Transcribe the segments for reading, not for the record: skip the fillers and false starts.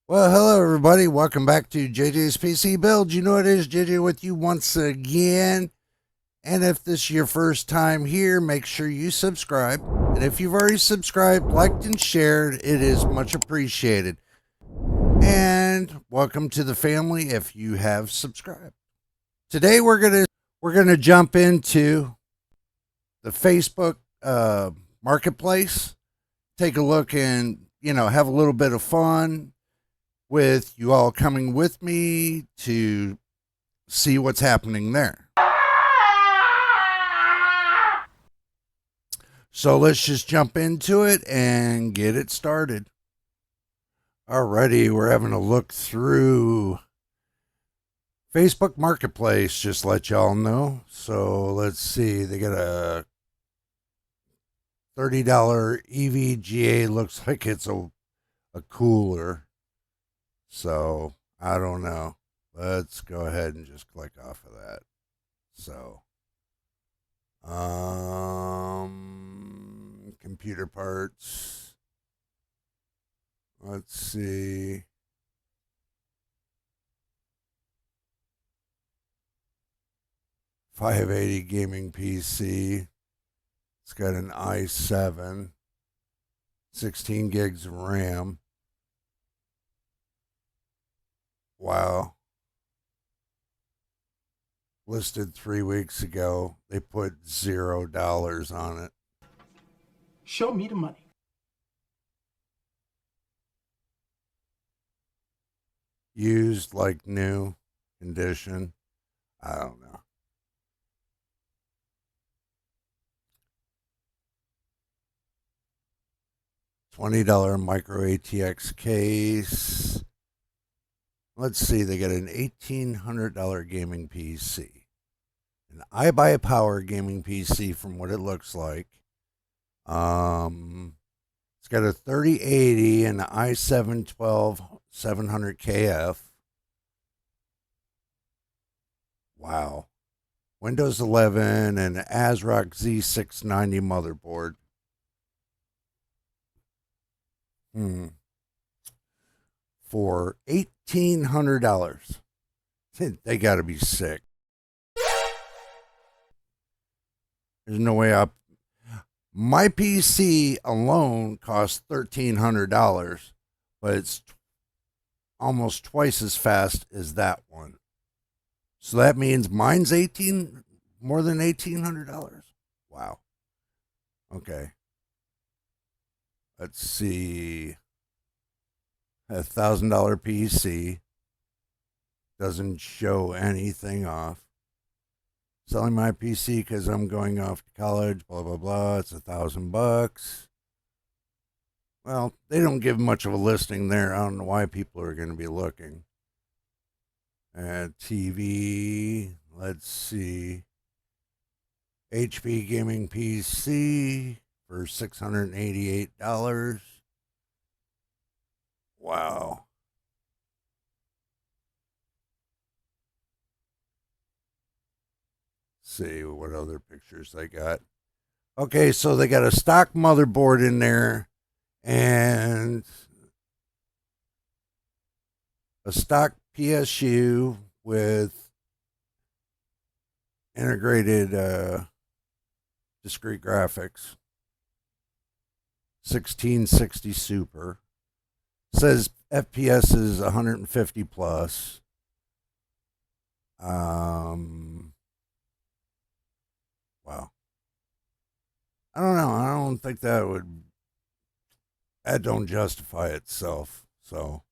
Well, hello everybody. Welcome back to JJ's PC Build. You know it is JJ with you once again. And if this is your first time here, make sure you subscribe. And if you've already subscribed, liked, and shared, it is much appreciated. And welcome to the family if you have subscribed. Today we're gonna jump into the Facebook marketplace, take a look and have a little bit of fun with you all coming with me to see what's happening there. So let's just jump into it and get it started. Alrighty, we're having a look through Facebook Marketplace, just to let y'all know. So let's see, they got a $30 EVGA, looks like it's a cooler. So I don't know. Let's go ahead and just click off of that. So, computer parts. Let's see. .580 gaming PC. It's got an i7, 16 gigs of RAM. Wow. Listed 3 weeks ago. They put $0 on it. Show me the money. Used like new condition. I don't know. $20 micro ATX case. Let's see, they got an $1,800 gaming PC. An iBuyPower gaming PC from what it looks like. It's got a 3080 and an i7 12700KF. Wow. Windows 11 and an ASRock Z690 motherboard. For $1,800. They got to be sick. There's no way I. My PC alone costs $1,300, but it's almost twice as fast as that one. So that means mine's more than $1,800. Wow. Okay. Let's see. $1,000 PC doesn't show anything off. Selling my PC because I'm going off to college, blah blah blah. It's $1,000. Well, they don't give much of a listing there. I don't know why people are going to be looking. TV, let's see. HP gaming PC for $688. Wow. See what other pictures they got. Okay, so they got a stock motherboard in there and a stock PSU with integrated discrete graphics. 1660 Super. Says FPS is 150 plus. Wow. I don't know. I don't think that don't justify itself. So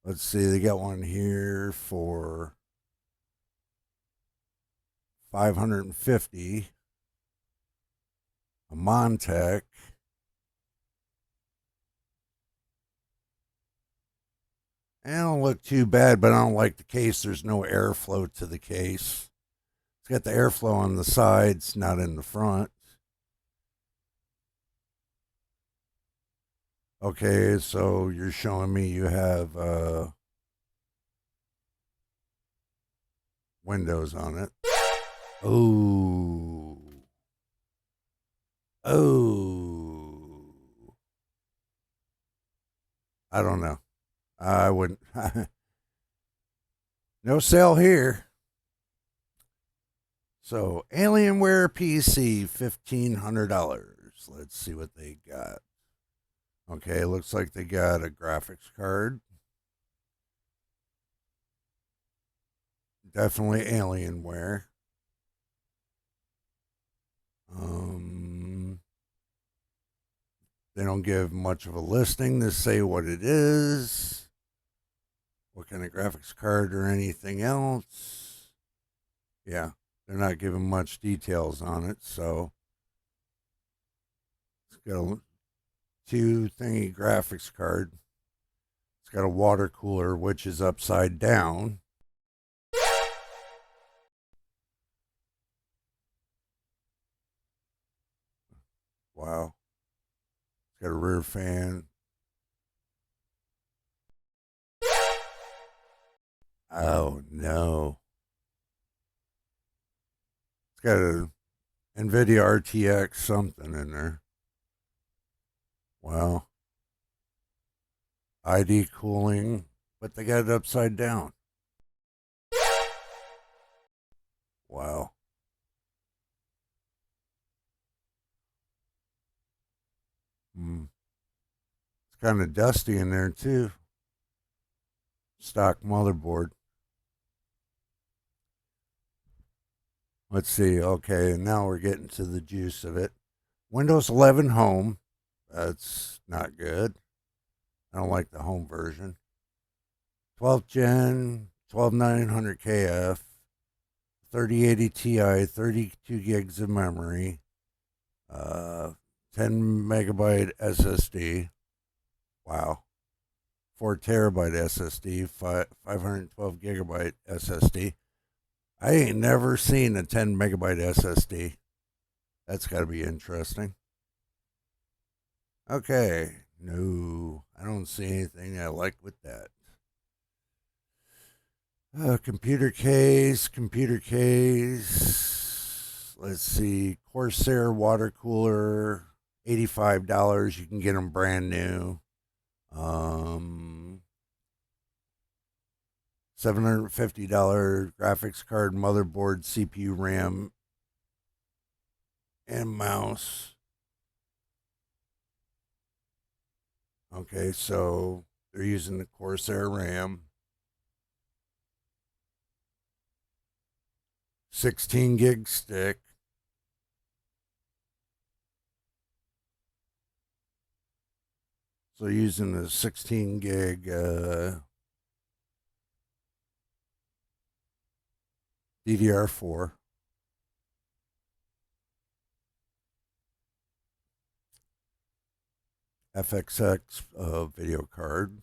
let's see. They got one here for 550. A Montech. It don't look too bad, but I don't like the case. There's no airflow to the case. It's got the airflow on the sides, not in the front. Okay, so you're showing me you have Windows on it. Oh. Oh. I don't know. I wouldn't. No sale here. So, Alienware PC, $1,500. Let's see what they got. Okay, looks like they got a graphics card. Definitely Alienware. They don't give much of a listing to say what it is, what kind of graphics card or anything else. Yeah, they're not giving much details on it, so it's got a two thingy graphics card. It's got a water cooler, which is upside down. Wow. It's got a rear fan. Oh no. It's got a NVIDIA RTX something in there. Wow. ID cooling, but they got it upside down. Wow. It's kind of dusty in there too. Stock motherboard. Let's see. Okay, now we're getting to the juice of it. Windows 11 Home. That's not good. I don't like the home version. 12th gen, 12900KF, 3080 Ti, 32 gigs of memory, 10 megabyte SSD. Wow. 4 terabyte SSD, 512 gigabyte SSD. I ain't never seen a 10 megabyte SSD. That's got to be interesting. Okay. No, I don't see anything I like with that. Computer case. Let's see. Corsair water cooler, $85. You can get them brand new. $750 graphics card, motherboard, CPU, RAM, and mouse. Okay, so they're using the Corsair RAM. 16 gig stick. So using the 16 gig DDR4. FXX video card.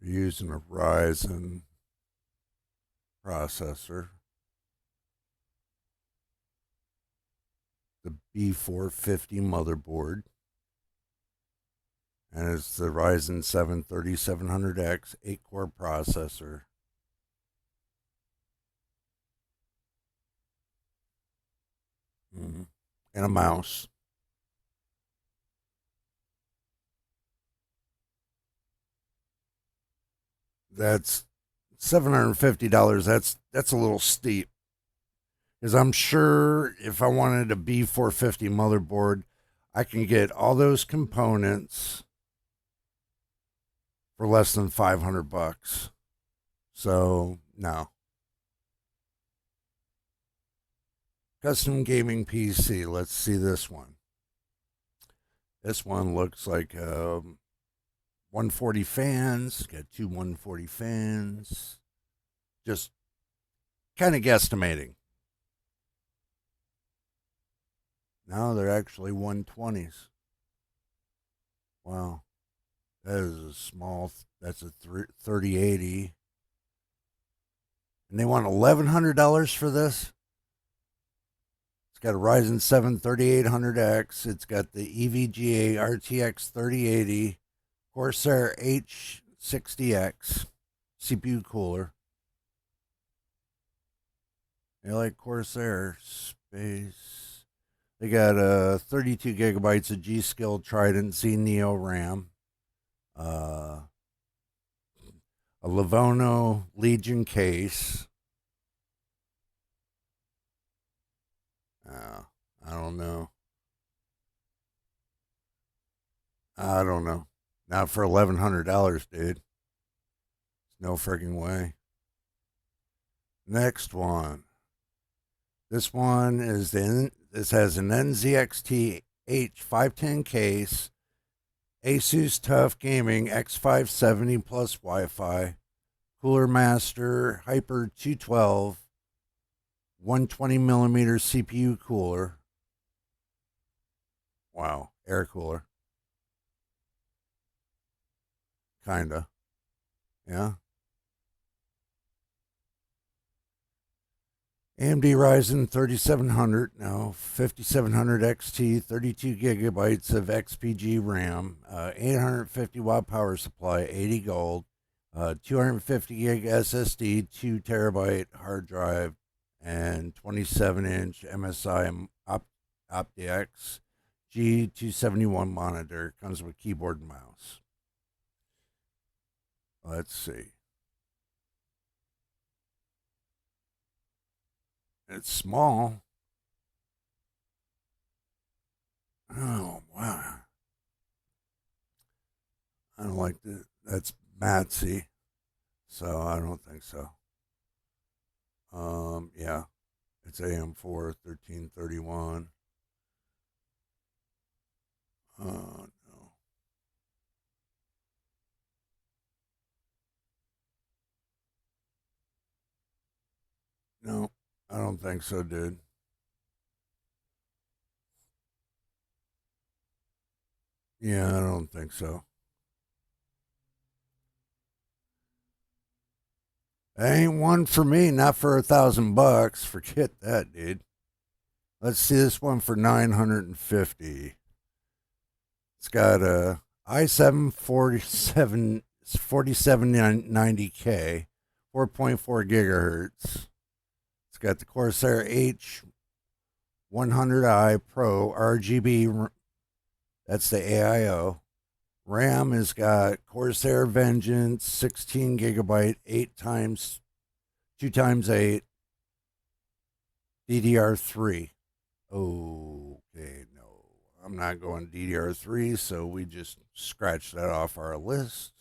We're using a Ryzen processor. The B450 motherboard. And it's the Ryzen 7 3700X 8-core processor. And a mouse. That's $750. That's a little steep. Because I'm sure if I wanted a B450 motherboard, I can get all those components for less than $500. So, no. Custom gaming PC. Let's see this one. This one looks like 140 fans. Got two 140 fans. Just kind of guesstimating. No, they're actually 120s. Wow. That is a small, that's a 3080. And they want $1,100 for this? It's got a Ryzen 7 3800X. It's got the EVGA RTX 3080, Corsair H60X, CPU cooler. You like Corsair? Space. They got 32 gigabytes of G-Skill Trident Z Neo RAM, a Livono Legion case. I don't know. I don't know. Not for $1,100, dude. No freaking way. Next one. This one is this has an NZXT H510 case, Asus TUF Gaming X570 plus Wi-Fi, Cooler Master Hyper 212, 120 millimeter CPU cooler. Wow, air cooler. Kinda. Yeah. AMD Ryzen 3700, no, 5700 XT, 32 gigabytes of XPG RAM, 850 watt power supply, 80 gold, 250 gig SSD, 2 terabyte hard drive, and 27-inch MSI OptiX G271 monitor. Comes with keyboard and mouse. Let's see. It's small. Oh, wow. I don't like that. That's Matsy. So I don't think so. Yeah. It's AM4 1331. Oh, no. No, I don't think so, dude. Yeah, I don't think so. That ain't one for me, not for $1,000. Forget that, dude. Let's see this one for 950. It's got a i7 4790K, 4.4 gigahertz. It's got the Corsair H100i Pro RGB. That's the AIO. RAM has got Corsair Vengeance 16 gigabyte, 8 times 2 times 8 DDR3. Okay, no. I'm not going DDR3, so we just scratch that off our list.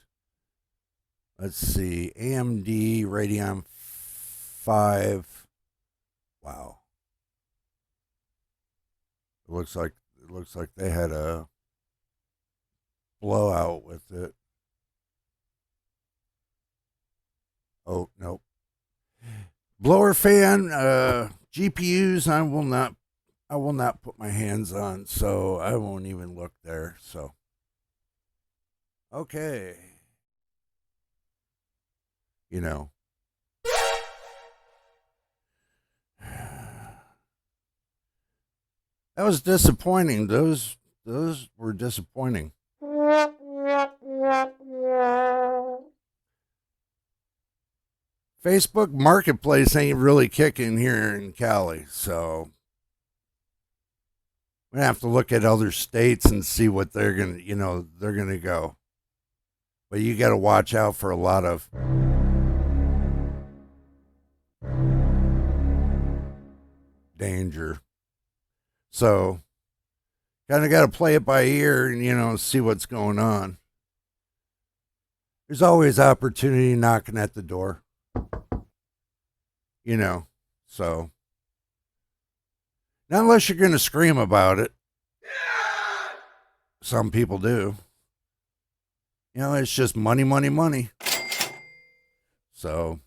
Let's see. AMD Radeon 5. Wow. It looks like they had a blowout with it. Oh, nope. Blower fan, GPUs I will not put my hands on, so I won't even look there. So okay. You know. That was disappointing. Those were disappointing. Facebook Marketplace ain't really kicking here in Cali, so we have to look at other states and see what they're gonna go. But you got to watch out for a lot of danger. So kind of got to play it by ear and see what's going on. There's always opportunity knocking at the door. So not unless you're going to scream about it. Some people do. It's just money, money, money. So,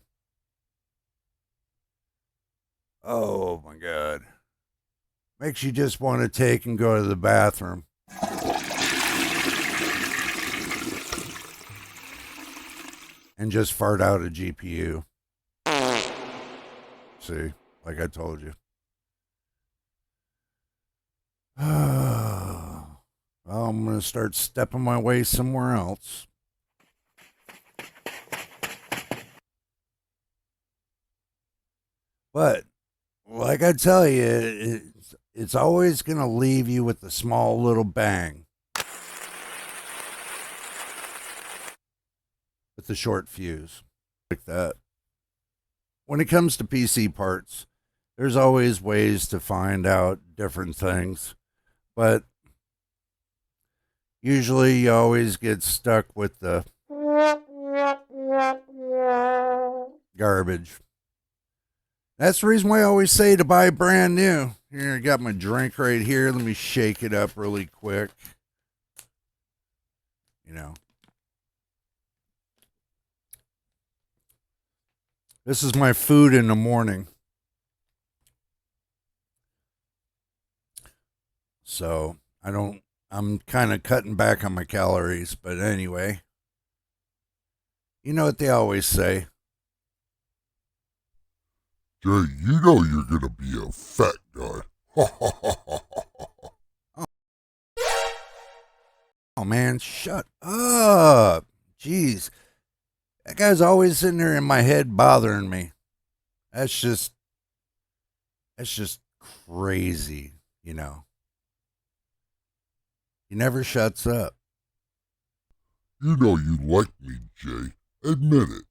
oh my God. Makes you just want to take and go to the bathroom. And just fart out a GPU. See, like I told you. Well, I'm going to start stepping my way somewhere else. But, like I tell you, it's always going to leave you with a small little bang. With the short fuse. Like that. When it comes to PC parts, there's always ways to find out different things. But usually you always get stuck with the garbage. That's the reason why I always say to buy brand new. Here, I got my drink right here. Let me shake it up really quick. You know. This is my food in the morning. So, I'm kind of cutting back on my calories, but anyway. You know what they always say. Jay, you know you're gonna be a fat guy. Oh man, shut up. Jeez. That guy's always sitting there in my head bothering me. That's just crazy, you know. He never shuts up. You know you like me, Jay. Admit it.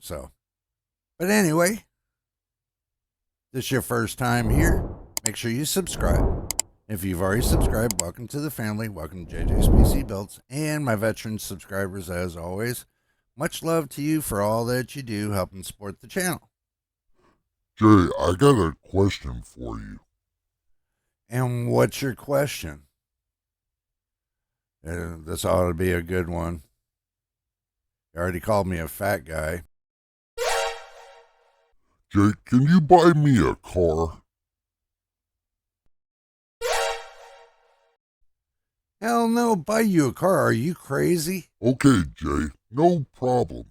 So, but anyway, if this is your first time here, make sure you subscribe. If you've already subscribed, welcome to the family. Welcome to JJ's PC Builds and my veteran subscribers as always. Much love to you for all that you do helping support the channel. Jay, I got a question for you. And what's your question? This ought to be a good one. You already called me a fat guy. Jay, can you buy me a car? Hell no, buy you a car. Are you crazy? Okay, Jay, no problem.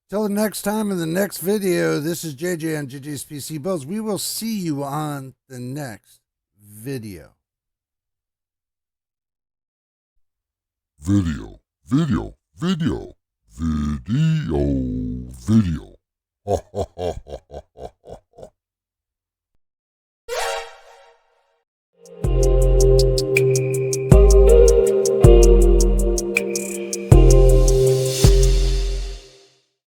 Till the next time in the next video, this is JJ on JJ's PC Builds. We will see you on the next video. Video. Ha ha ha.